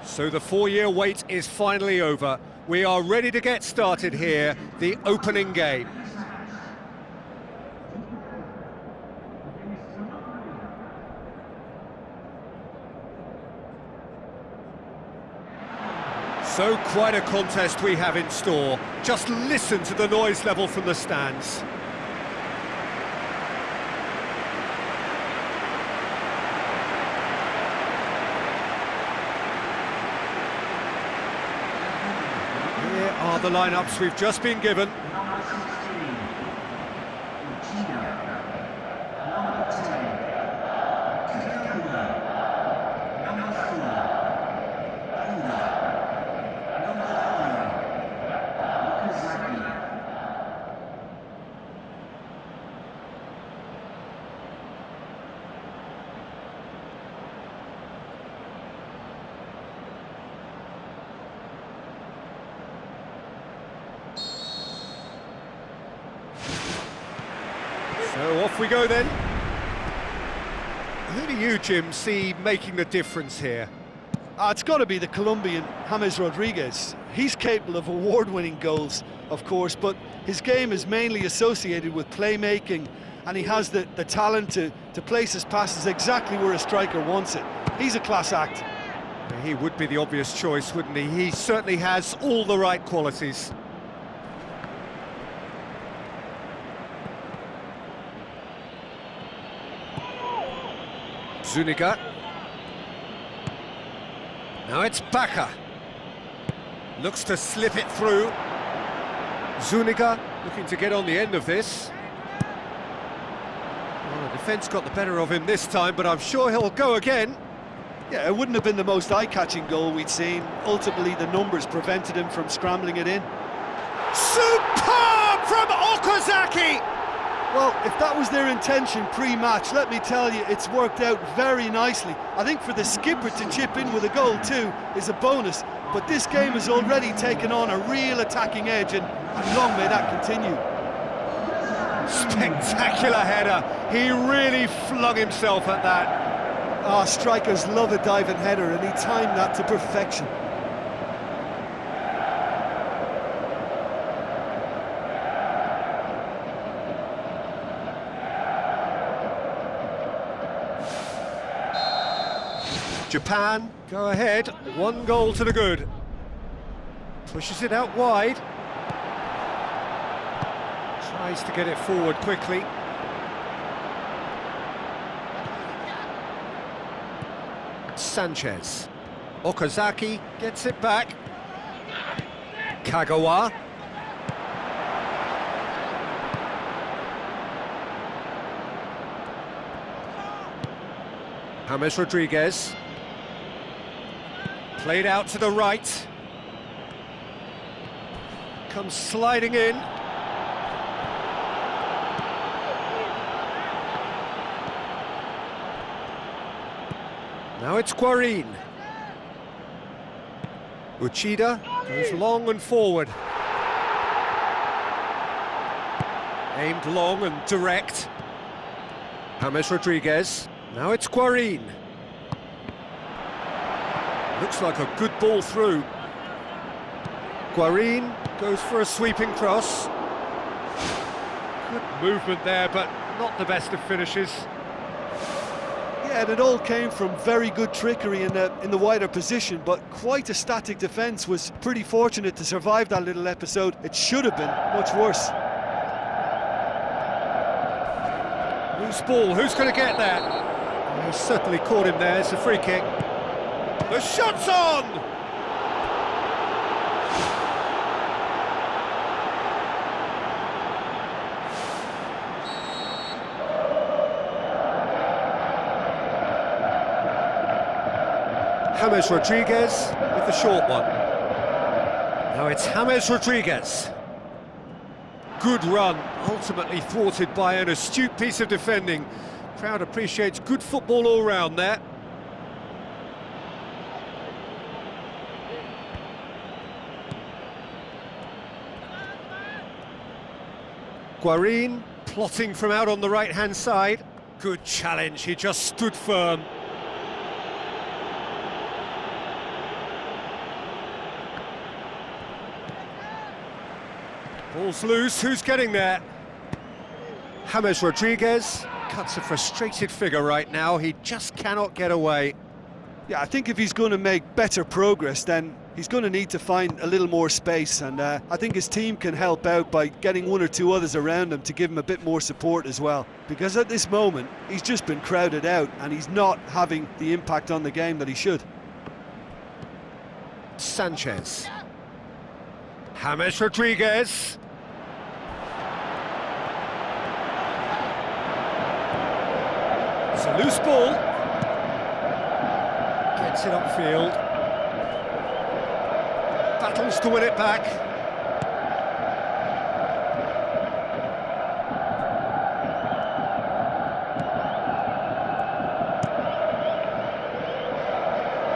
So the 4-year wait is finally over. We are ready to get started here, the opening game. So quite a contest we have in store. Just listen to the noise level from the stands. Here are the lineups we've just been given. So off we go then. Who do you, Jim, see making the difference here? It's got to be the Colombian James Rodriguez. He's capable of award-winning goals, of course, but his game is mainly associated with playmaking, and he has the talent to place his passes exactly where a striker wants it. He's a class act. He would be the obvious choice, wouldn't he? He certainly has all the right qualities. Zuniga. Now it's Baka. Looks to slip it through. Zuniga looking to get on the end of this. Well, the defence got the better of him this time, but I'm sure he'll go again. Yeah, it wouldn't have been the most eye-catching goal we'd seen. Ultimately, the numbers prevented him from scrambling it in. Superb from Okazaki! Well, if that was their intention pre-match, let me tell you, it's worked out very nicely. I think for the skipper to chip in with a goal too is a bonus, but this game has already taken on a real attacking edge, and long may that continue. Spectacular header. He really flung himself at that. Strikers love a diving header, and he timed that to perfection. Japan go ahead, 1 goal to the good. Pushes it out wide. Tries to get it forward quickly. Sanchez. Okazaki gets it back. Kagawa. James Rodriguez. Played out to the right. Comes sliding in. Now it's Guarín. Uchida goes long and forward. Aimed long and direct. James Rodriguez. Now it's Guarín. Looks like a good ball through. Guarín goes for a sweeping cross. Good movement there, but not the best of finishes. Yeah, and it all came from very good trickery in the wider position, but quite a static defence. Was pretty fortunate to survive that little episode. It should have been much worse. Loose ball, who's going to get that? He certainly caught him there. It's a free kick. The shot's on! James Rodriguez with the short one. Now it's James Rodriguez. Good run, ultimately thwarted by an astute piece of defending. Crowd appreciates good football all round there. Guarín plotting from out on the right-hand side. Good challenge, he just stood firm. Ball's loose, who's getting there? James Rodriguez cuts a frustrated figure right now, he just cannot get away. Yeah, I think if he's going to make better progress, then he's going to need to find a little more space, and I think his team can help out by getting one or two others around him to give him a bit more support as well. Because at this moment, he's just been crowded out, and he's not having the impact on the game that he should. Sanchez. James Rodriguez. It's a loose ball. Gets it upfield. Battles to win it back.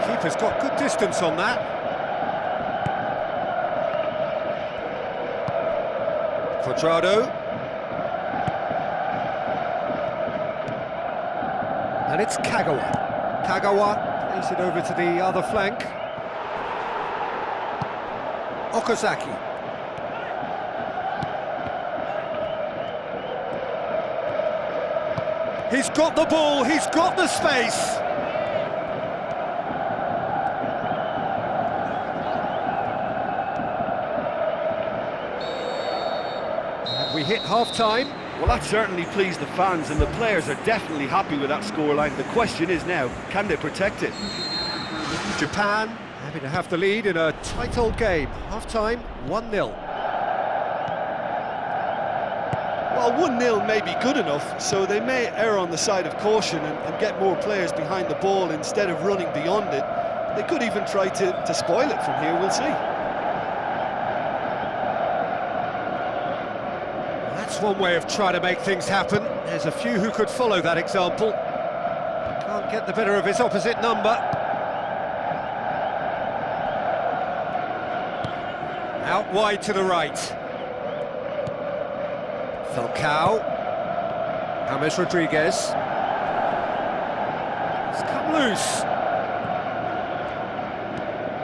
Keeper's got good distance on that. Cuadrado. And it's Kagawa. Kagawa plays it over to the other flank. Okazaki. He's got the ball, he's got the space. We hit half-time. Well, that certainly pleased the fans, and the players are definitely happy with that scoreline. The question is now, can they protect it? Japan happy to have the lead in a tight old game. Half-time, 1-0. Well, 1-0 may be good enough, so they may err on the side of caution and get more players behind the ball instead of running beyond it. They could even try to spoil it from here, we'll see. That's one way of trying to make things happen. There's a few who could follow that example. Can't get the better of his opposite number. Out wide to the right. Falcao. James Rodriguez. It's come loose.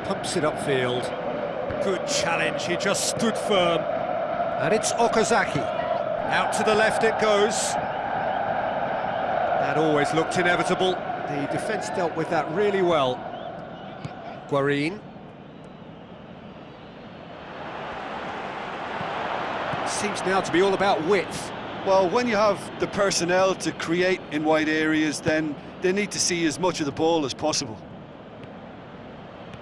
Pumps it upfield. Good challenge, he just stood firm. And it's Okazaki. Out to the left it goes. That always looked inevitable. The defence dealt with that really well. Guarín. Seems now to be all about width. Well, when you have the personnel to create in wide areas, then they need to see as much of the ball as possible.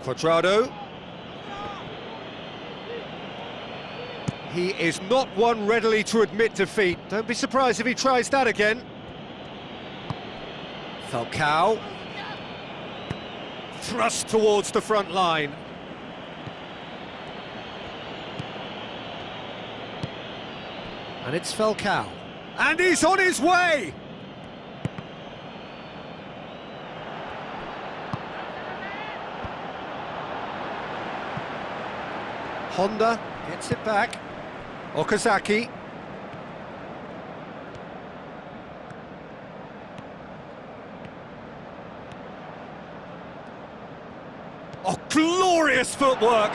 Cuadrado. He is not one readily to admit defeat. Don't be surprised if he tries that again. Falcao. Thrust towards the front line. And it's Falcao. And he's on his way! Honda gets it back. Okazaki. Oh, glorious footwork!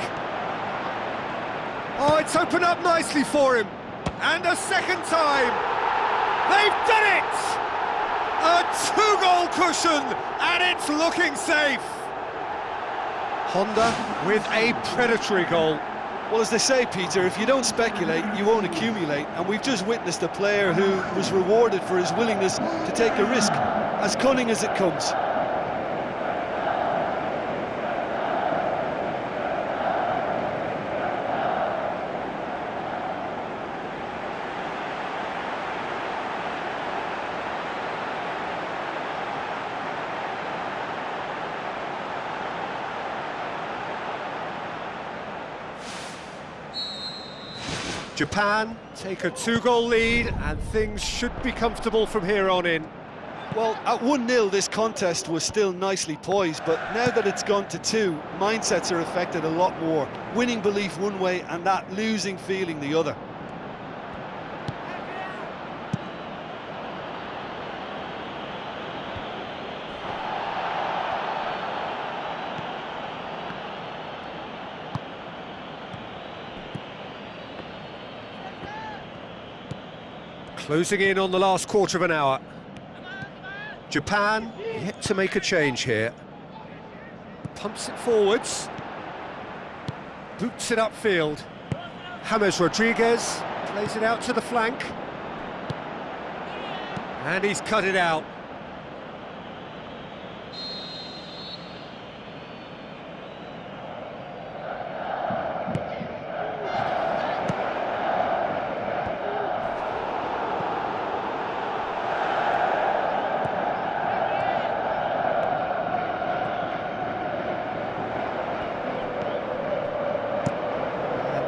Oh, it's opened up nicely for him. And a second time! They've done it! A two-goal cushion, and it's looking safe! Honda with a predatory goal. Well, as they say, Peter, if you don't speculate, you won't accumulate. And we've just witnessed a player who was rewarded for his willingness to take a risk, as cunning as it comes. Japan take a two-goal lead, and things should be comfortable from here on in. Well, at 1-0 this contest was still nicely poised, but now that it's gone to 2, mindsets are affected a lot more. Winning belief one way and that losing feeling the other. Closing in on the last quarter of an hour. Japan yet to make a change here. Pumps it forwards. Boots it upfield. James Rodriguez plays it out to the flank. And he's cut it out.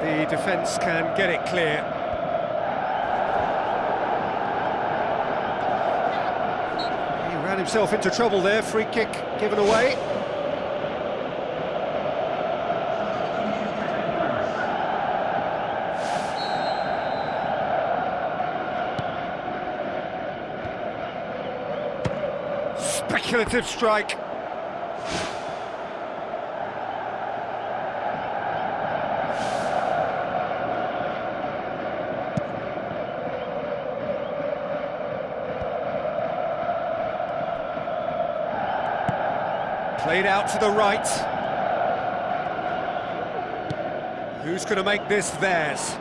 The defence can get it clear. He ran himself into trouble there, free kick given away. Speculative strike. Played out to the right. Who's going to make this theirs?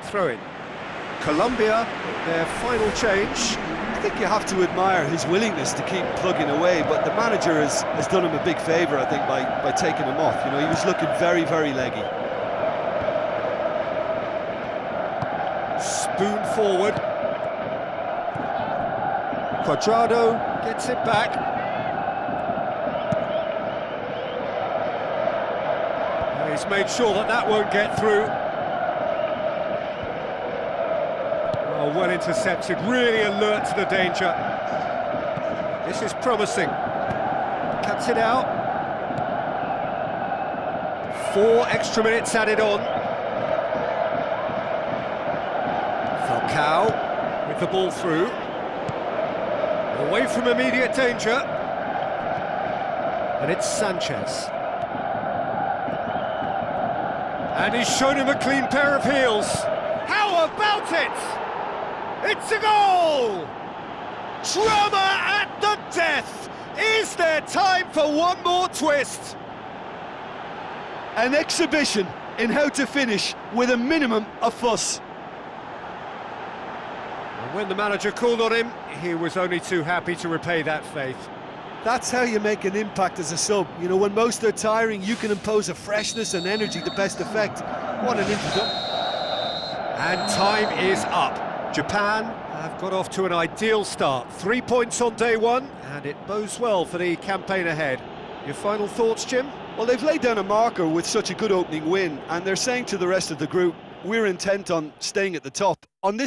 Throw in. Colombia, their final change. I think you have to admire his willingness to keep plugging away, but the manager has done him a big favour, I think, by taking him off. You know, he was looking very, very leggy. Spoon forward. Cuadrado gets it back. He's made sure that that won't get through. Oh, well intercepted, really alert to the danger. This is promising. Cuts it out. 4 extra minutes added on. Falcao with the ball through. Away from immediate danger. And it's Sanchez. And he's shown him a clean pair of heels. How about it? It's a goal! Drama at the death! Is there time for one more twist? An exhibition in how to finish with a minimum of fuss. And when the manager called on him, he was only too happy to repay that faith. That's how you make an impact as a sub. You know, when most are tiring, you can impose a freshness and energy to best effect. What an introduction. And time is up. Japan have got off to an ideal start. 3 points on day one, and it bodes well for the campaign ahead. Your final thoughts, Jim? Well, they've laid down a marker with such a good opening win, and they're saying to the rest of the group, we're intent on staying at the top. On this